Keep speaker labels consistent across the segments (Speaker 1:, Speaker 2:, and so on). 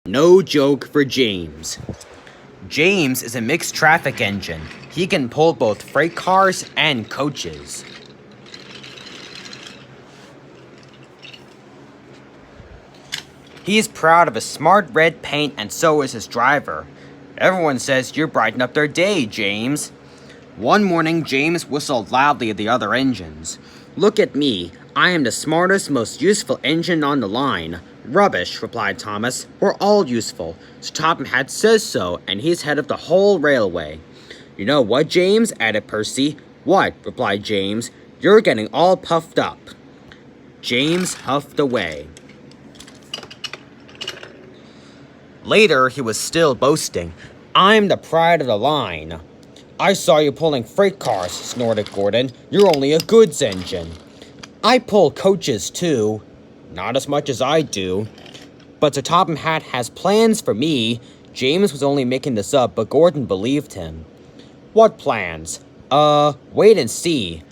Speaker 1: No joke for James. James is a mixed traffic engine. He can pull both freight cars and coaches. He is proud of his smart red paint, and so is his driver. Everyone says you brighten up their day, James. One morning, James whistled loudly at the other engines. Look at me. I am the smartest, most useful engine on the line. Rubbish, replied Thomas. We're all useful. Sir Topham Hatt says so, and he's head of the whole railway. You know what, James? Added Percy. What? Replied James. You're getting all puffed up. James huffed away. Later, he was still boasting. I'm the pride of the line. I saw you pulling freight cars, snorted Gordon. You're only a goods engine. I pull coaches, too. Not as much as I do. But Sir Topham Hatt has plans for me. James was only making this up, but Gordon believed him. What plans? Wait and see.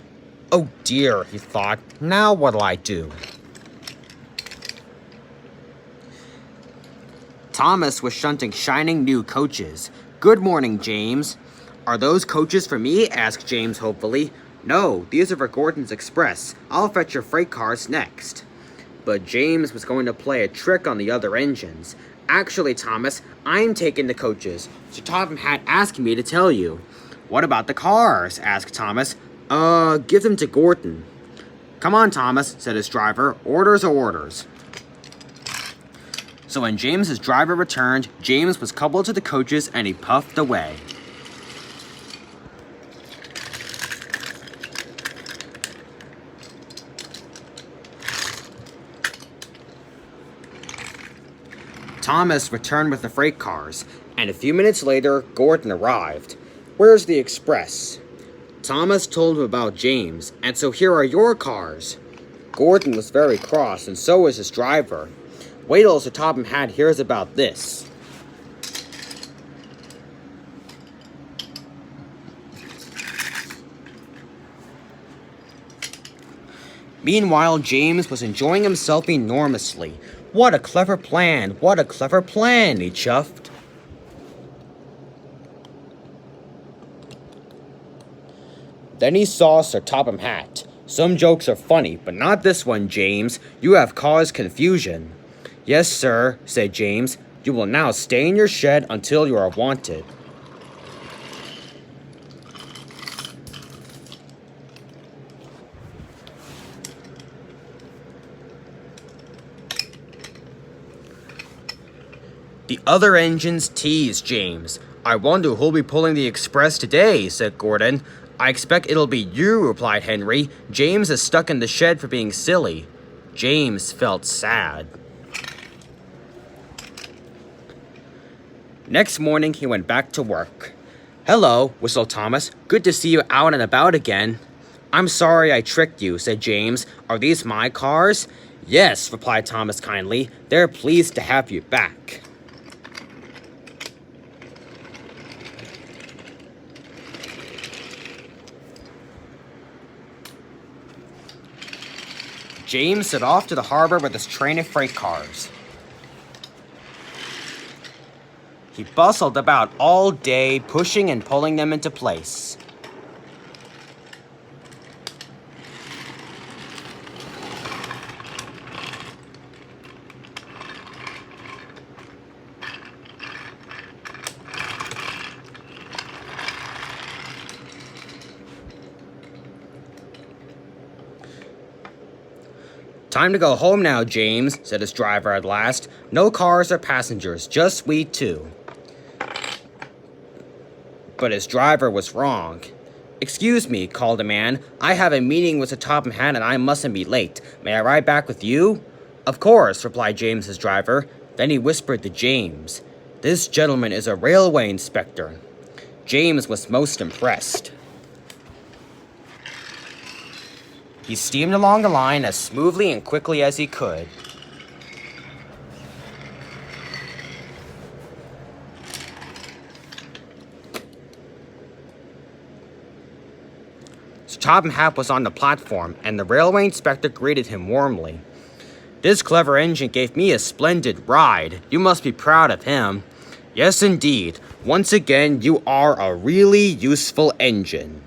Speaker 1: Oh dear, he thought. Now what'll I do? Thomas was shunting shining new coaches. Good morning, James. Are those coaches for me? Asked James hopefully. No, these are for Gordon's Express. I'll fetch your freight cars next. But James was going to play a trick on the other engines. Actually, Thomas, I'm taking the coaches. Sir Topham Hatt asked me to tell you. What about the cars? Asked Thomas. Give them to Gordon. Come on, Thomas, said his driver. Orders are orders. So when James's driver returned, James was coupled to the coaches and he puffed away. Thomas returned with the freight cars, and a few minutes later, Gordon arrived. Where's the express? Thomas told him about James, and so here are your cars. Gordon was very cross, and so was his driver. Wait till Sir Topham Hatt hears about this. Meanwhile, James was enjoying himself enormously. What a clever plan! What a clever plan! He chuffed. Then he saw Sir Topham Hatt. Some jokes are funny, but not this one, James. You have caused confusion. Yes, sir, said James. You will now stay in your shed until you are wanted. The other engines teased James. I wonder who'll be pulling the express today, said Gordon. I expect it'll be you, replied Henry. James is stuck in the shed for being silly. James felt sad. Next morning, he went back to work. Hello, whistled Thomas. Good to see you out and about again. I'm sorry I tricked you, said James. Are these my cars? Yes, replied Thomas kindly. They're pleased to have you back. James set off to the harbor with his train of freight cars. He bustled about all day, pushing and pulling them into place. Time to go home now, James, said his driver at last. No cars or passengers, just we two. But his driver was wrong. Excuse me, called a man. I have a meeting with Sir Topham Hatt and I mustn't be late. May I ride back with you? Of course, replied James's driver. Then he whispered to James. This gentleman is a railway inspector. James was most impressed. He steamed along the line as smoothly and quickly as he could. Sir Topham Hatt was on the platform, and the railway inspector greeted him warmly. This clever engine gave me a splendid ride. You must be proud of him. Yes, indeed. Once again, you are a really useful engine.